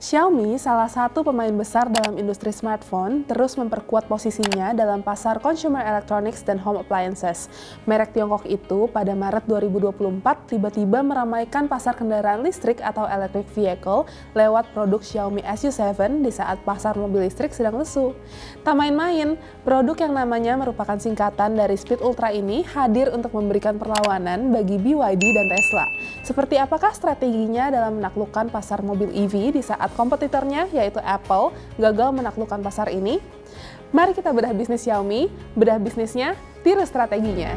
Xiaomi, salah satu pemain besar dalam industri smartphone, terus memperkuat posisinya dalam pasar consumer electronics dan home appliances. Merek Tiongkok itu pada Maret 2024 tiba-tiba meramaikan pasar kendaraan listrik atau electric vehicle lewat produk Xiaomi SU7 di saat pasar mobil listrik sedang lesu. Tak main-main, produk yang namanya merupakan singkatan dari Speed Ultra ini hadir untuk memberikan perlawanan bagi BYD dan Tesla. Seperti apakah strateginya dalam menaklukkan pasar mobil EV di saat kompetitornya, yaitu Apple, gagal menaklukkan pasar ini? Mari kita bedah bisnis Xiaomi, bedah bisnisnya, tiru strateginya.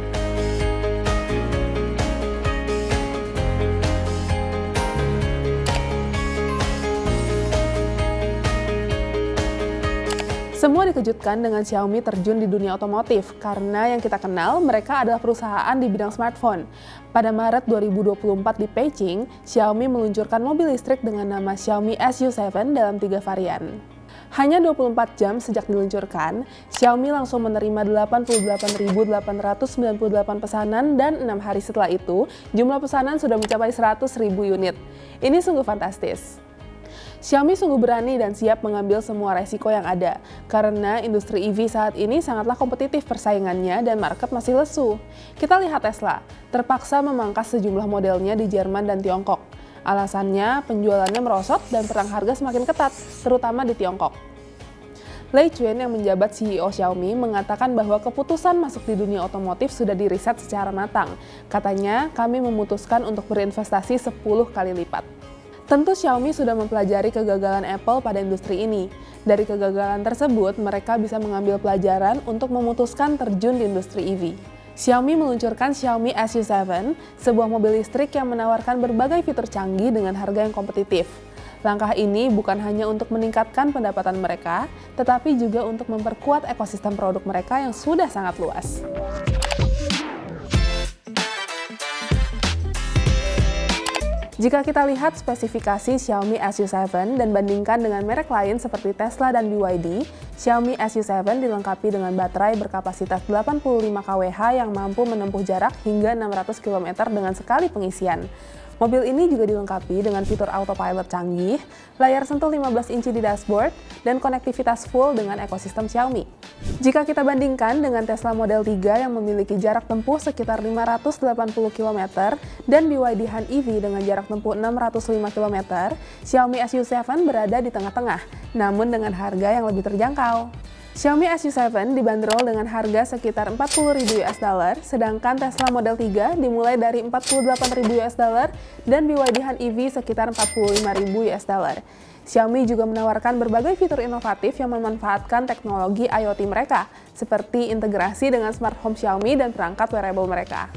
Semua dikejutkan dengan Xiaomi terjun di dunia otomotif, karena yang kita kenal mereka adalah perusahaan di bidang smartphone. Pada Maret 2024 di Beijing, Xiaomi meluncurkan mobil listrik dengan nama Xiaomi SU7 dalam 3 varian. Hanya 24 jam sejak diluncurkan, Xiaomi langsung menerima 88.898 pesanan dan 6 hari setelah itu, jumlah pesanan sudah mencapai 100.000 unit. Ini sungguh fantastis. Xiaomi sungguh berani dan siap mengambil semua resiko yang ada, karena industri EV saat ini sangatlah kompetitif persaingannya dan market masih lesu. Kita lihat Tesla, terpaksa memangkas sejumlah modelnya di Jerman dan Tiongkok. Alasannya, penjualannya merosot dan perang harga semakin ketat, terutama di Tiongkok. Lei Chun yang menjabat CEO Xiaomi mengatakan bahwa keputusan masuk di dunia otomotif sudah diriset secara matang. Katanya, kami memutuskan untuk berinvestasi 10 kali lipat. Tentu Xiaomi sudah mempelajari kegagalan Apple pada industri ini. Dari kegagalan tersebut, mereka bisa mengambil pelajaran untuk memutuskan terjun di industri EV. Xiaomi meluncurkan Xiaomi SU7, sebuah mobil listrik yang menawarkan berbagai fitur canggih dengan harga yang kompetitif. Langkah ini bukan hanya untuk meningkatkan pendapatan mereka, tetapi juga untuk memperkuat ekosistem produk mereka yang sudah sangat luas. Jika kita lihat spesifikasi Xiaomi SU7 dan bandingkan dengan merek lain seperti Tesla dan BYD, Xiaomi SU7 dilengkapi dengan baterai berkapasitas 85 kWh yang mampu menempuh jarak hingga 600 km dengan sekali pengisian. Mobil ini juga dilengkapi dengan fitur autopilot canggih, layar sentuh 15 inci di dashboard, dan konektivitas full dengan ekosistem Xiaomi. Jika kita bandingkan dengan Tesla Model 3 yang memiliki jarak tempuh sekitar 580 km dan BYD Han EV dengan jarak tempuh 605 km, Xiaomi SU7 berada di tengah-tengah, namun dengan harga yang lebih terjangkau. Xiaomi SU7 dibanderol dengan harga sekitar 40.000 US dollar, sedangkan Tesla Model 3 dimulai dari 48.000 US dollar dan BYD Han EV sekitar 45.000 US dollar. Xiaomi juga menawarkan berbagai fitur inovatif yang memanfaatkan teknologi IoT mereka, seperti integrasi dengan smart home Xiaomi dan perangkat wearable mereka.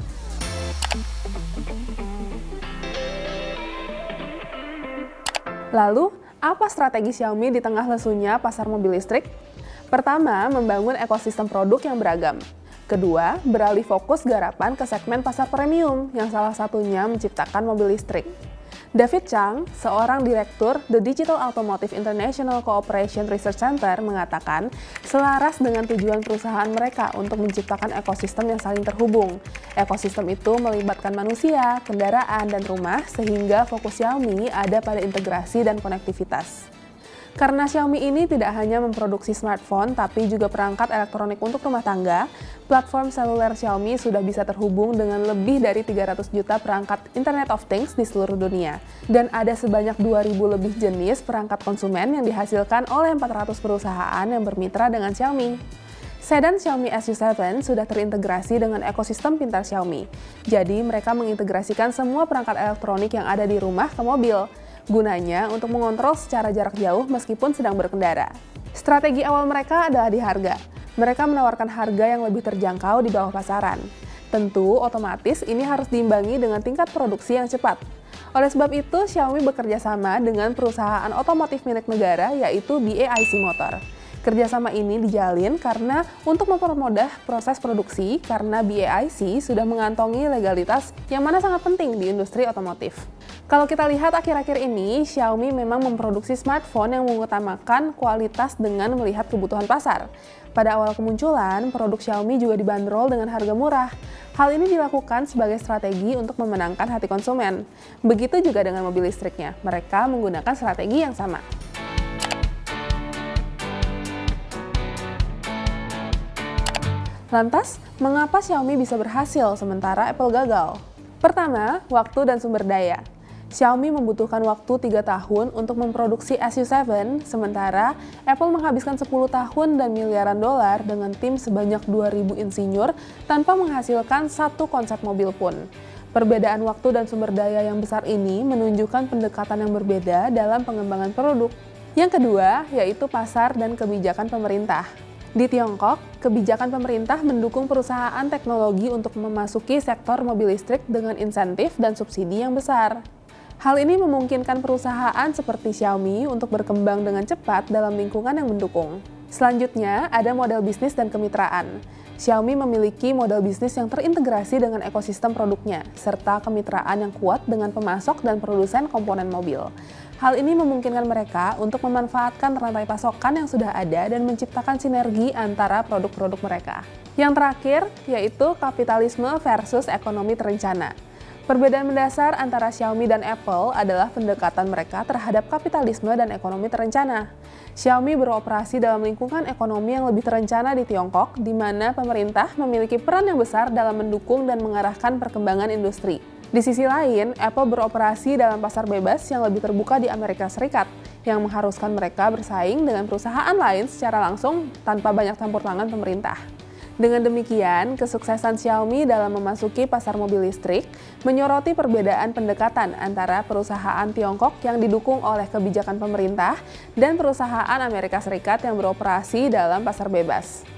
Lalu, apa strategi Xiaomi di tengah lesunya pasar mobil listrik? Pertama, membangun ekosistem produk yang beragam. Kedua, beralih fokus garapan ke segmen pasar premium, yang salah satunya menciptakan mobil listrik. David Chang, seorang direktur The Digital Automotive International Cooperation Research Center, mengatakan selaras dengan tujuan perusahaan mereka untuk menciptakan ekosistem yang saling terhubung. Ekosistem itu melibatkan manusia, kendaraan, dan rumah, sehingga fokus Xiaomi ada pada integrasi dan konektivitas. Karena Xiaomi ini tidak hanya memproduksi smartphone, tapi juga perangkat elektronik untuk rumah tangga, platform seluler Xiaomi sudah bisa terhubung dengan lebih dari 300 juta perangkat Internet of Things di seluruh dunia. Dan ada sebanyak 2.000 lebih jenis perangkat konsumen yang dihasilkan oleh 400 perusahaan yang bermitra dengan Xiaomi. Sedan Xiaomi SU7 sudah terintegrasi dengan ekosistem pintar Xiaomi. Jadi mereka mengintegrasikan semua perangkat elektronik yang ada di rumah ke mobil. Gunanya untuk mengontrol secara jarak jauh meskipun sedang berkendara. Strategi awal mereka adalah di harga. Mereka menawarkan harga yang lebih terjangkau di bawah pasaran. Tentu, otomatis ini harus diimbangi dengan tingkat produksi yang cepat. Oleh sebab itu, Xiaomi bekerja sama dengan perusahaan otomotif milik negara, yaitu BAIC Motor. Kerjasama ini dijalin karena untuk mempermudah proses produksi, karena BAIC sudah mengantongi legalitas yang mana sangat penting di industri otomotif. Kalau kita lihat akhir-akhir ini, Xiaomi memang memproduksi smartphone yang mengutamakan kualitas dengan melihat kebutuhan pasar. Pada awal kemunculan, produk Xiaomi juga dibanderol dengan harga murah. Hal ini dilakukan sebagai strategi untuk memenangkan hati konsumen. Begitu juga dengan mobil listriknya, mereka menggunakan strategi yang sama. Lantas, mengapa Xiaomi bisa berhasil sementara Apple gagal? Pertama, waktu dan sumber daya. Xiaomi membutuhkan waktu 3 tahun untuk memproduksi SU7, sementara Apple menghabiskan 10 tahun dan miliaran dolar dengan tim sebanyak 2.000 insinyur tanpa menghasilkan satu konsep mobil pun. Perbedaan waktu dan sumber daya yang besar ini menunjukkan pendekatan yang berbeda dalam pengembangan produk. Yang kedua, yaitu pasar dan kebijakan pemerintah. Di Tiongkok, kebijakan pemerintah mendukung perusahaan teknologi untuk memasuki sektor mobil listrik dengan insentif dan subsidi yang besar. Hal ini memungkinkan perusahaan seperti Xiaomi untuk berkembang dengan cepat dalam lingkungan yang mendukung. Selanjutnya, ada model bisnis dan kemitraan. Xiaomi memiliki model bisnis yang terintegrasi dengan ekosistem produknya, serta kemitraan yang kuat dengan pemasok dan produsen komponen mobil. Hal ini memungkinkan mereka untuk memanfaatkan rantai pasokan yang sudah ada dan menciptakan sinergi antara produk-produk mereka. Yang terakhir, yaitu kapitalisme versus ekonomi terencana. Perbedaan mendasar antara Xiaomi dan Apple adalah pendekatan mereka terhadap kapitalisme dan ekonomi terencana. Xiaomi beroperasi dalam lingkungan ekonomi yang lebih terencana di Tiongkok, di mana pemerintah memiliki peran yang besar dalam mendukung dan mengarahkan perkembangan industri. Di sisi lain, Apple beroperasi dalam pasar bebas yang lebih terbuka di Amerika Serikat, yang mengharuskan mereka bersaing dengan perusahaan lain secara langsung tanpa banyak campur tangan pemerintah. Dengan demikian, kesuksesan Xiaomi dalam memasuki pasar mobil listrik menyoroti perbedaan pendekatan antara perusahaan Tiongkok yang didukung oleh kebijakan pemerintah dan perusahaan Amerika Serikat yang beroperasi dalam pasar bebas.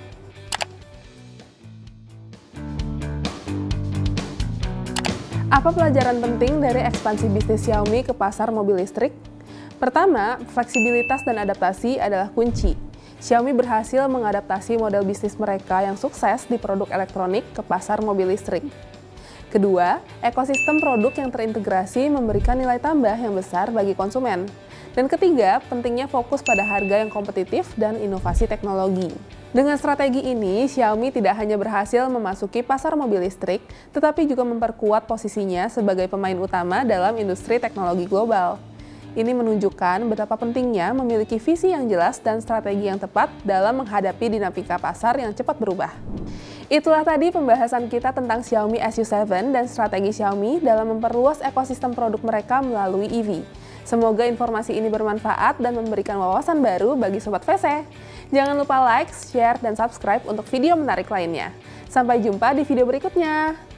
Apa pelajaran penting dari ekspansi bisnis Xiaomi ke pasar mobil listrik? Pertama, fleksibilitas dan adaptasi adalah kunci. Xiaomi berhasil mengadaptasi model bisnis mereka yang sukses di produk elektronik ke pasar mobil listrik. Kedua, ekosistem produk yang terintegrasi memberikan nilai tambah yang besar bagi konsumen. Dan ketiga, pentingnya fokus pada harga yang kompetitif dan inovasi teknologi. Dengan strategi ini, Xiaomi tidak hanya berhasil memasuki pasar mobil listrik, tetapi juga memperkuat posisinya sebagai pemain utama dalam industri teknologi global. Ini menunjukkan betapa pentingnya memiliki visi yang jelas dan strategi yang tepat dalam menghadapi dinamika pasar yang cepat berubah. Itulah tadi pembahasan kita tentang Xiaomi SU7 dan strategi Xiaomi dalam memperluas ekosistem produk mereka melalui EV. Semoga informasi ini bermanfaat dan memberikan wawasan baru bagi Sobat VC. Jangan lupa like, share, dan subscribe untuk video menarik lainnya. Sampai jumpa di video berikutnya.